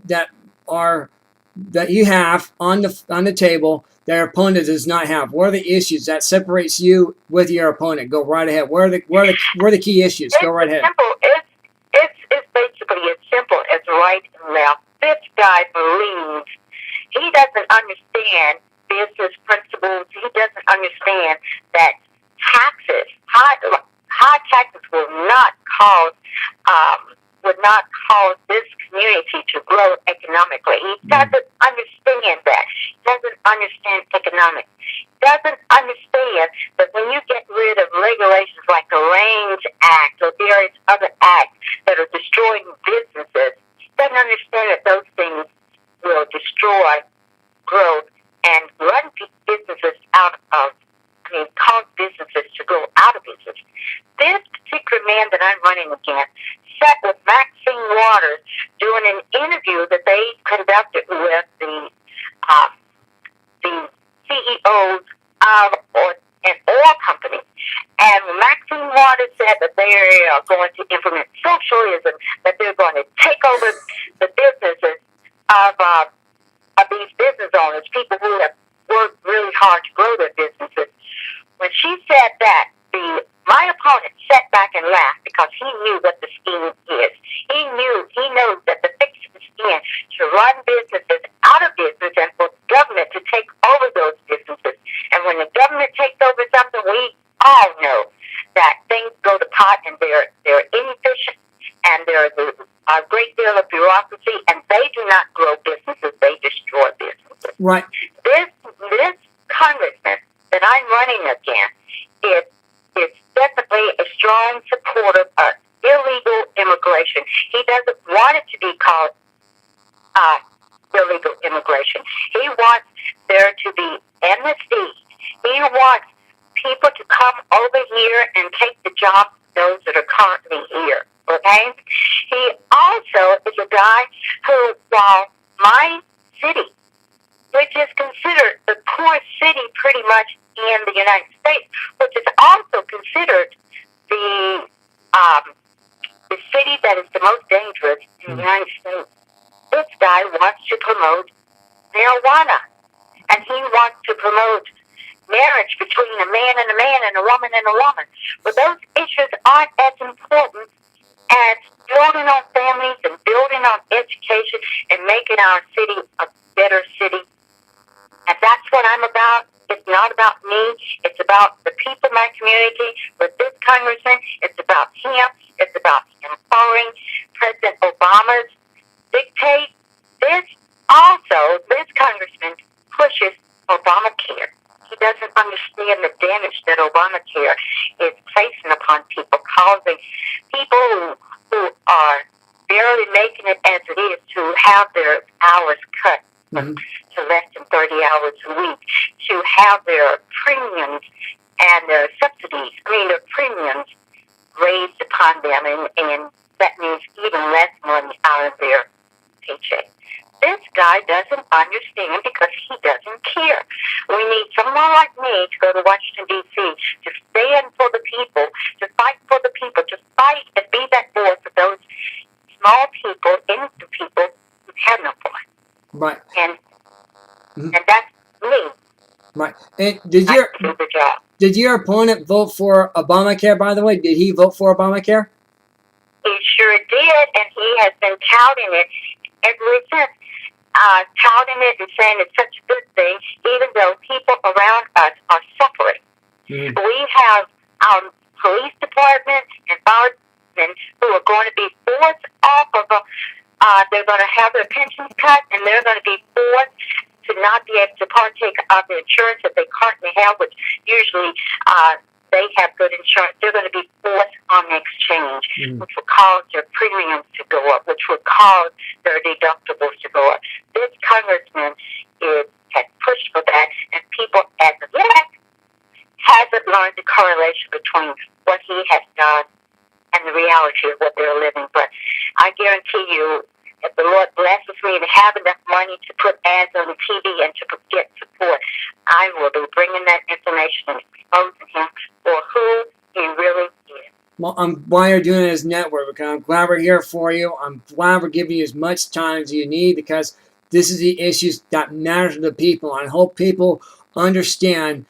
that are that you have on the table that your opponent does not have? What are the issues that separates you with your opponent? Go right ahead. Where are the key issues? Go right It's ahead. simple. It's basically as simple as right and left. This guy believes he doesn't understand business principles. He doesn't understand that high taxes will not cause would not cause this community to grow economically. He doesn't understand that. He doesn't understand economics. He doesn't understand that when you get rid of regulations like the Range Act or various other acts that are destroying businesses, he doesn't understand that those things will destroy growth and run businesses out of, cause businesses to go out of business. This particular man that I'm running against sat with Maxine Waters doing an interview that they conducted with the CEOs of an oil company. And Maxine Waters said that they are going to implement socialism, that they're going to take over the businesses of these business owners, people who have worked really hard to grow their businesses. When she said that, my opponent sat back and laughed because he knew what the scheme is. He knows that the fix of the scheme to run businesses out of business and for government to take over those businesses. And when the government takes over something, we all know that things go to pot and they're inefficient and there's a great deal of bureaucracy, and they do not grow businesses, they destroy businesses. Right. This congressman that I'm running against is definitely a strong supporter of illegal immigration. He doesn't want it to be called illegal immigration. He wants there to be amnesty. He wants people to come over here and take the jobs of those that are currently here. Okay? He also is a guy who, while my city, which is considered the poorest city pretty much in the United States, which is also considered the city that is the most dangerous in the United States. This guy wants to promote marijuana, and he wants to promote marriage between a man and a man and a woman and a woman. But those issues aren't as important as building on families and building on education and making our city a better city. And that's what I'm about. It's not about me. It's about the people in my community. With this congressman, it's about him. It's about him following President Obama's dictate. This congressman pushes Obamacare. He doesn't understand the damage that Obamacare is placing upon people, causing people who are barely making it as it is to have their hours cut to less than 30 hours a week, to have their premiums and their subsidies, their premiums raised upon them, and that means even less money out of their paycheck. This guy doesn't understand because he doesn't care. We need someone like me to go to Washington, D.C., to stand for the people, to fight for the people, to fight and be that voice for those small people, innocent people who have no voice. Right. And that's me. Right. And did your opponent vote for Obamacare, by the way? Did he vote for Obamacare? He sure did, and he has been touting it ever since. Touting it and saying it's such a good thing, even though people around us are suffering. We have our police department and firemen who are going to be forced off of they're going to have their pensions cut, and they're going to be forced to not be able to partake of the insurance that they currently have, which usually they have good insurance. They're going to be forced on the exchange, which will cause their premiums to go up, which will cause their deductibles to go up. This congressman has pushed for that, and people as of yet hasn't learned the correlation between what he has done and the reality of what they're living. But I guarantee you, if the Lord blesses me to have enough money to put ads on the TV and to get support, I will be bringing that information and exposing him for who he really is. why you're doing this network, because I'm glad we're here for you. I'm glad we're giving you as much time as you need, because this is the issues that matter to the people. I hope people understand.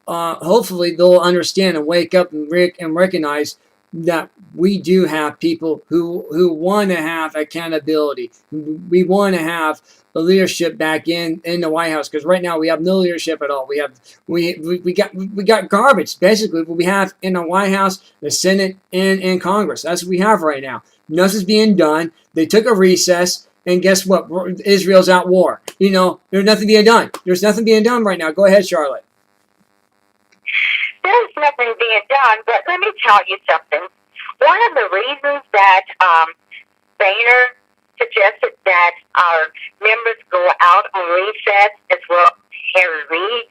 Hopefully they'll understand and wake up and recognize that we do have people who want to have accountability. We want to have the leadership back in the White House, because right now we have no leadership at all. We got garbage basically. What we have in the White House, the Senate, and Congress. That's what we have right now. Nothing's being done. They took a recess. And guess what? Israel's at war. There's nothing being done. There's nothing being done right now. Go ahead, Charlotte. There's nothing being done, but let me tell you something. One of the reasons that Boehner suggested that our members go out on recess, as well as Harry Reid,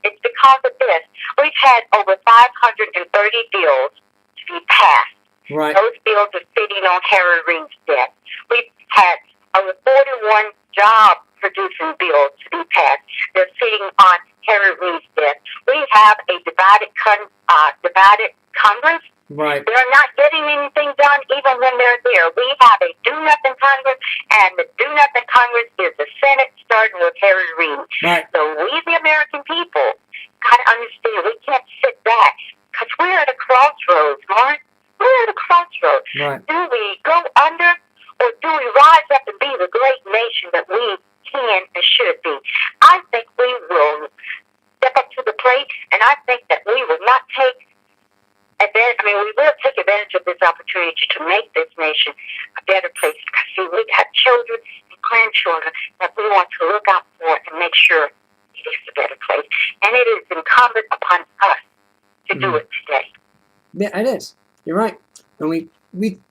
is because of this. We've had over 530 bills to be passed. Right. Those bills are sitting on Harry Reid's desk. We've had over 41 job-producing bills to be passed. They're sitting on Harry Reid's desk. We have a divided Congress. Right. They're not getting anything done even when they're there. We have a do-nothing Congress, and the do-nothing Congress is the Senate, starting with Harry Reid. Right. So we, the American people, got to understand we can't sit back, because we're at a crossroads, Mark. We're at a crossroads. Right. Do we go under, or do we rise up and be the great nation that we can and should be? I think we will step up to the plate, and I think that we will not take advantage. I mean, we will take advantage of this opportunity to make this nation a better place. Because, see, we got children and grandchildren that we want to look out for and make sure it is a better place. And it is incumbent upon us to do it today. Yeah, it is. You're right. And we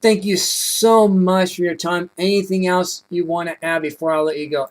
thank you so much for your time. Anything else you want to add before I let you go?